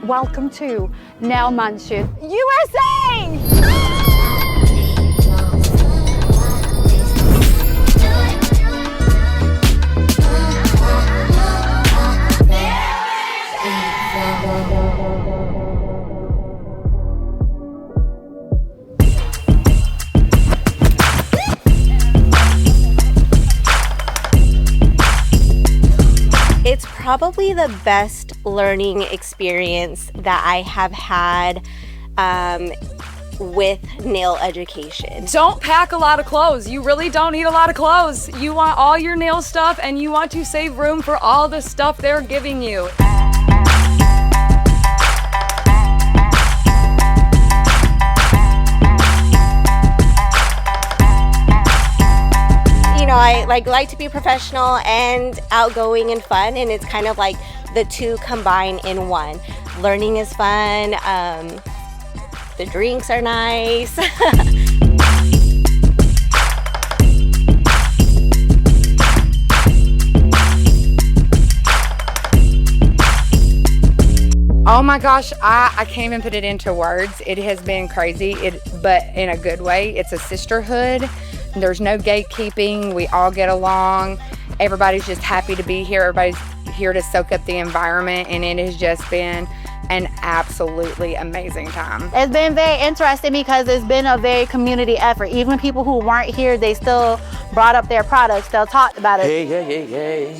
Welcome to Nail Mansion, USA! It's probably the best learning experience that I have had with nail education. Don't pack a lot of clothes. You really don't need a lot of clothes. You want all your nail stuff and you want to save room for all the stuff they're giving you. You know, I like to be professional and outgoing and fun, and it's kind of like the two combine in one. Learning is fun, the drinks are nice. Oh my gosh, I can't even put it into words. It has been crazy, but in a good way. It's a sisterhood. There's no gatekeeping. We all get along. Everybody's just happy to be here. Everybody's here to soak up the environment, and it has just been an absolutely amazing time. It's been very interesting because it's been a very community effort. Even people who weren't here, they still brought up their products, still talked about it. Hey, yeah, yeah, yeah.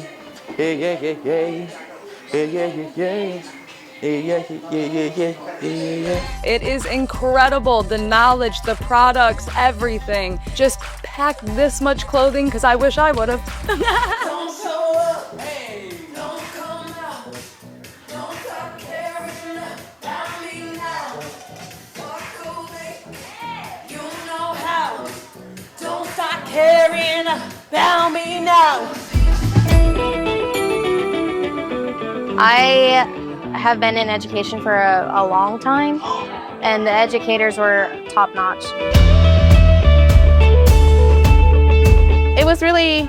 Hey, yeah, yeah, yeah. Hey, yeah, yeah, yeah. It is incredible, the knowledge, the products, everything. Just pack this much clothing because I wish I would have. Don't show up, hey, don't come out, don't stop caring about me now. Walk away, you know how. Don't stop caring about me now. I have been in education for a long time, and the educators were top-notch. It was really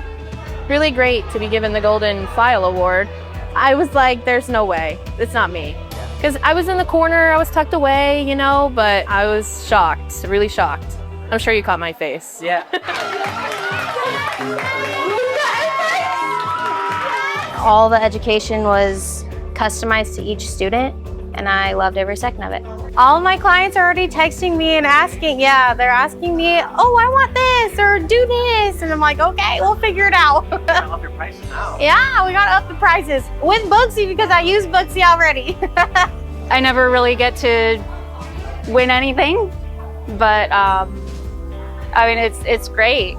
great to be given the Golden File Award. I was like, there's no way, it's not me. Because I was in the corner, I was tucked away, you know, but I was shocked, really shocked. I'm sure you caught my face. Yeah. All the education was customized to each student, and I loved every second of it. All my clients are already texting me and asking, they're asking me, oh, I want this, or do this, and I'm like, okay, we'll figure it out. You gotta up your prices now. Yeah, we gotta up the prices. With Booksy, because I use Booksy already. I never really get to win anything, but I mean, it's great.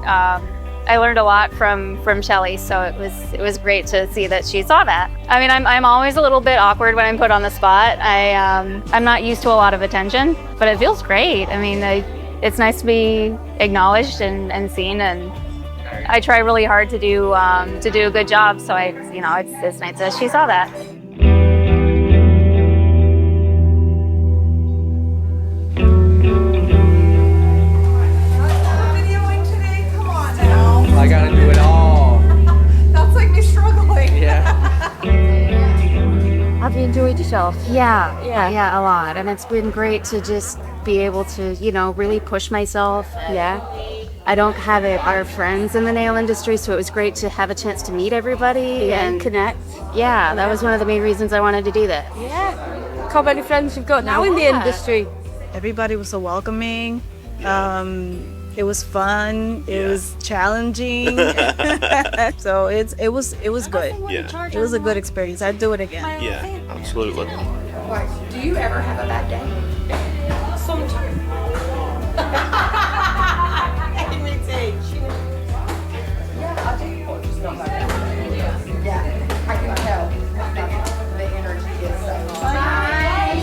I learned a lot from Shelly, so it was great to see that she saw that. I mean, I'm always a little bit awkward when I'm put on the spot. I'm not used to a lot of attention, but it feels great. I mean, it's nice to be acknowledged and seen, and I try really hard to do a good job. So it's nice that she saw that. I gotta do it all. That's like me struggling. Yeah. Have you enjoyed yourself? Yeah, a lot. And it's been great to just be able to, really push myself. Yeah. I don't have a lot of friends in the nail industry, so it was great to have a chance to meet everybody and connect. Yeah, that was one of the main reasons I wanted to do that. Yeah. How many friends you've got now in the industry? Everybody was so welcoming. It was fun. It was challenging. So it was good. Yeah. It was a good experience. I'd do it again. Yeah, absolutely. Do you ever have a bad day? Sometimes. Yeah, I do. Just not like that. Yeah, I can tell. The energy is so. Bye.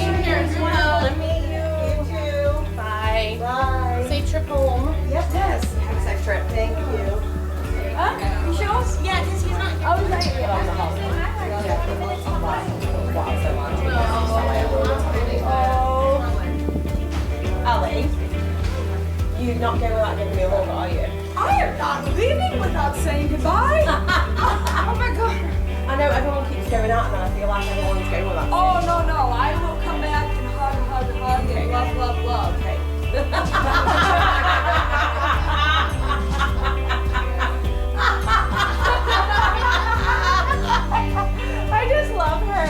Let me you too. Bye. Bye. Safe trip home. Yes. Have a safe trip. Thank you. You sure? Yeah, because he's not here. Oh, right. Ali, you're not going without giving me a hug, are you? I am not leaving without saying goodbye. Oh my god. I know everyone keeps going out and I feel like everyone's going without saying Oh no, I will come I just love her.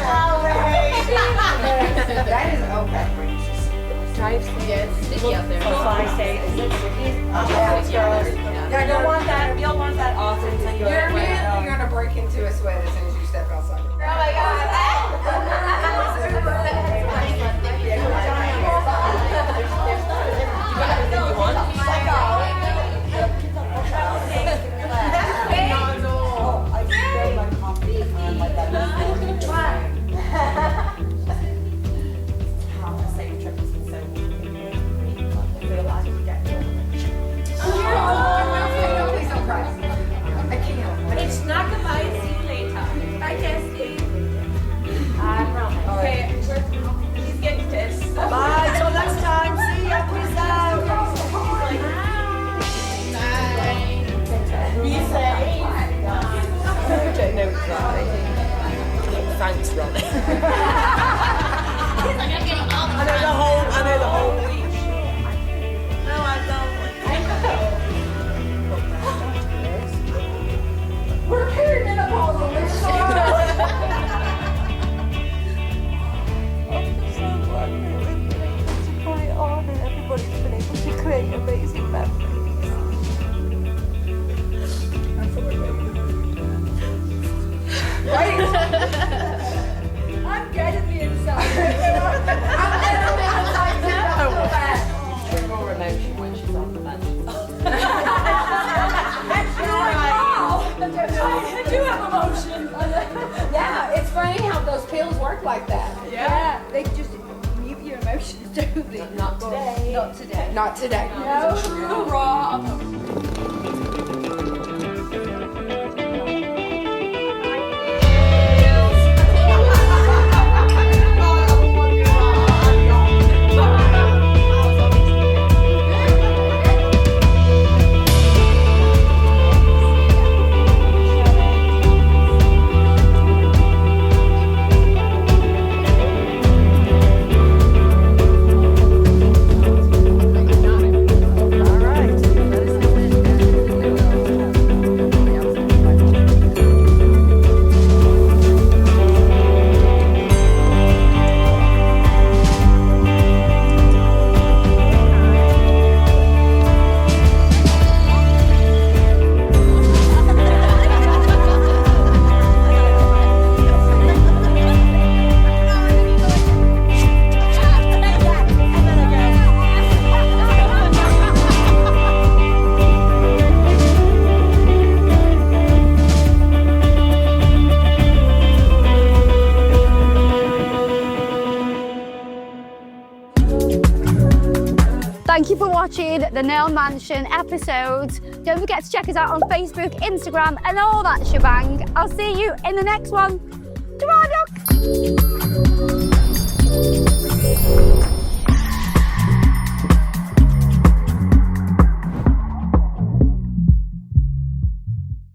That is okay. Yeah, it's sticky out there. That's why I say, is it sticky? Yeah, You'll want that. You'll want that often to go. You're gonna break into a sweat as soon as you step outside. Oh my God. It's not goodbye, see you later. Bye, Kirsty. I promise. Okay, he's getting pissed. Bye, till next time. See ya, peace out. Be safe. No, thanks, Ronnie. I know the whole week. No, I don't. We're perimenopausal. It's hard. I'm so glad you're with me. It's a great honor. Everybody's been able to create amazing memories. Right? I'm good at the inside. I'm good at the inside too. She's more emotion when she's on the bench. I do have emotion. Yeah, it's funny how those pills work like that. Yeah. They just mute your emotions, don't they? Not today. Not today. Not today. No. Rob. Thank you for watching the Nail Mansion episodes. Don't forget to check us out on Facebook, Instagram, and all that shebang. I'll see you in the next one. Ta-ra, doc.